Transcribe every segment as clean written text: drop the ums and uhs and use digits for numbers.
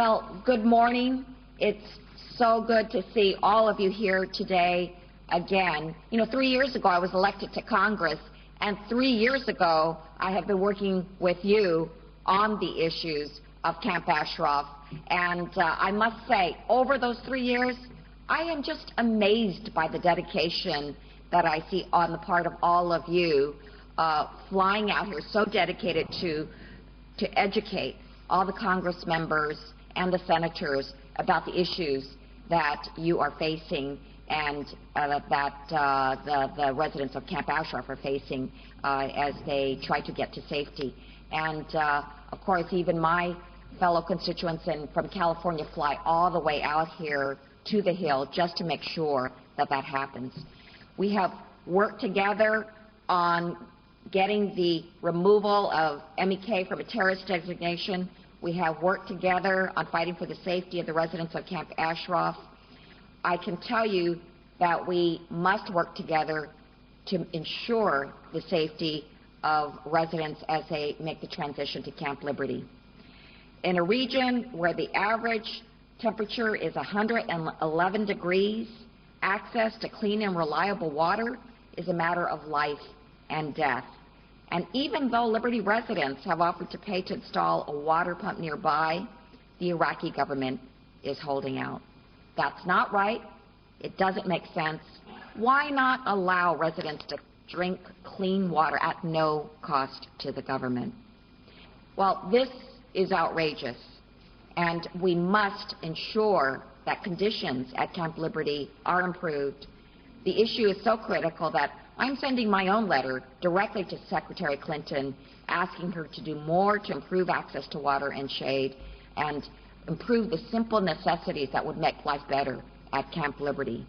Well, good morning. It's so good to see all of you here today again. You know, 3 years ago I was elected to Congress, and 3 years ago I have been working with you on the issues of Camp Ashraf. And I must say, over those 3 years, I am just amazed by the dedication that I see on the part of all of you flying out here, so dedicated to educate all the Congress members and the senators about the issues that you are facing and that the residents of Camp Ashraf are facing as they try to get to safety. And, of course, even my fellow constituents from California fly all the way out here to the Hill just to make sure that that happens. We have worked together on getting the removal of MEK from a terrorist designation. We have worked together on fighting for the safety of the residents of Camp Ashraf. I can tell you that we must work together to ensure the safety of residents as they make the transition to Camp Liberty. In a region where the average temperature is 111 degrees, access to clean and reliable water is a matter of life and death. And even though Liberty residents have offered to pay to install a water pump nearby, the Iraqi government is holding out. That's not right. It doesn't make sense. Why not allow residents to drink clean water at no cost to the government? Well, this is outrageous, and we must ensure that conditions at Camp Liberty are improved. The issue is so critical that I'm sending my own letter directly to Secretary Clinton asking her to do more to improve access to water and shade and improve the simple necessities that would make life better at Camp Liberty.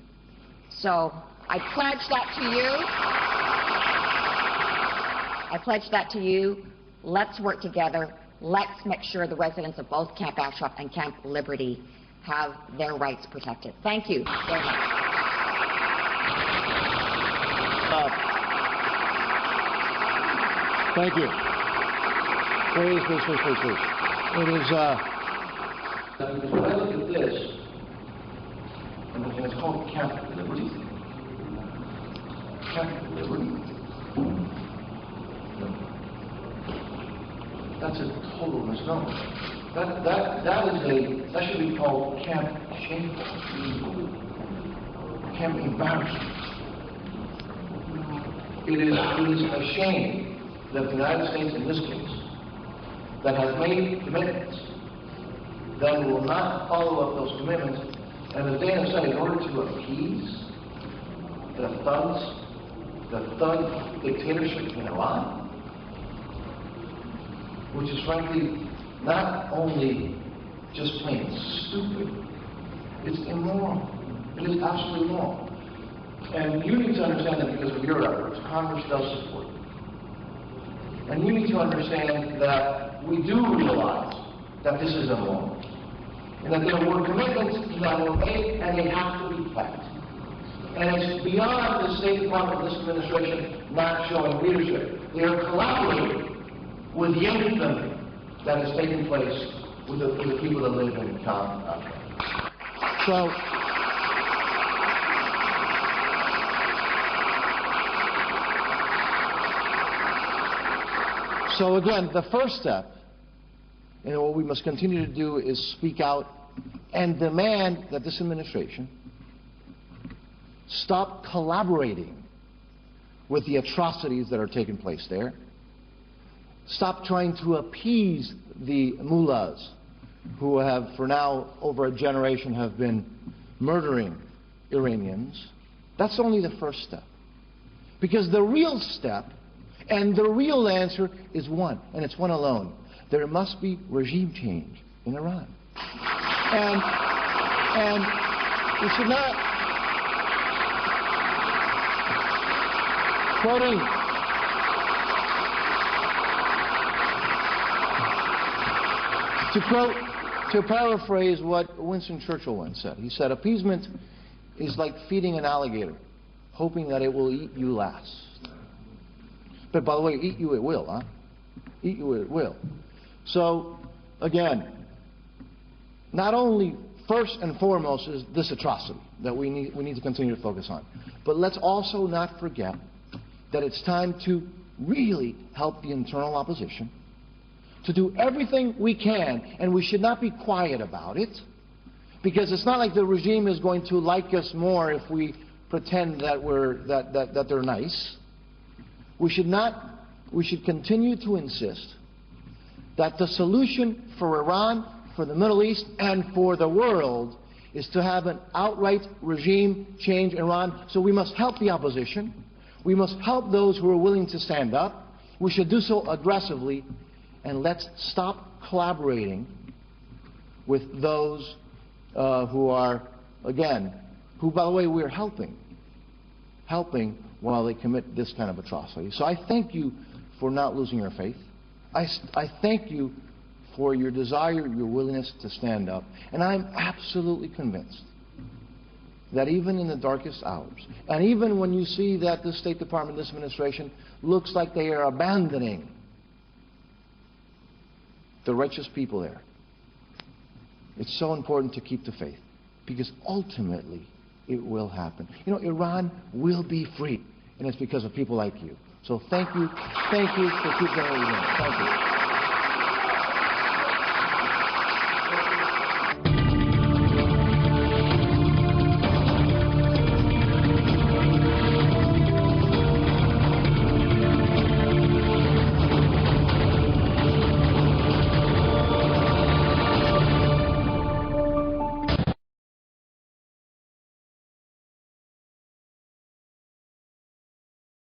So I pledge that to you. I pledge that to you. Let's work together. Let's make sure the residents of both Camp Ashraf and Camp Liberty have their rights protected. Thank you very much. Thank you. Please. It is, when I look at this, and it's called Camp Liberty. Camp Liberty. That's a total misnomer. That should be called Camp Shameful. Camp Embarrassment. It is a shame that the United States, in this case, that has made commitments, then will not follow up those commitments. And as Dana said, in order to appease the thug dictatorship in Iran, which is frankly not only just plain stupid, it's immoral. It is absolutely immoral. And you need to understand that because of your efforts, Congress does support you. And you need to understand that we do realize that this is immoral. And that there were commitments that were made and they have to be kept. And it's beyond the State Department of this administration not showing leadership. They are collaborating with the infamy that is taking place with the people that live in Camp Ashraf. So again, the first step, and what we must continue to do, is speak out and demand that this administration stop collaborating with the atrocities that are taking place there. Stop trying to appease the mullahs who have, for now, over a generation, have been murdering Iranians. That's only the first step. Because the real step and the real answer is one, and it's one alone. There must be regime change in Iran. And we should not, quoting to paraphrase what Winston Churchill once said. He said, appeasement is like feeding an alligator, hoping that it will eat you last. But by the way, eat you it will, huh? Eat you it will. So, again, not only first and foremost is this atrocity that we need to continue to focus on, but let's also not forget that it's time to really help the internal opposition, to do everything we can, and we should not be quiet about it, because it's not like the regime is going to like us more if we pretend that they're nice. We should continue to insist that the solution for Iran, for the Middle East, and for the world is to have an outright regime change in Iran. So we must help the opposition. We must help those who are willing to stand up. We should do so aggressively, and let's stop collaborating with those who are, again, who, by the way, we're helping while they commit this kind of atrocity. So I thank you for not losing your faith. I thank you for your desire, your willingness to stand up. And I'm absolutely convinced that even in the darkest hours, and even when you see that the State Department, this administration, looks like they are abandoning the righteous people there, it's so important to keep the faith, because ultimately it will happen. You know, Iran will be free, and it's because of people like you. So thank you for keeping what you're doing. Thank you.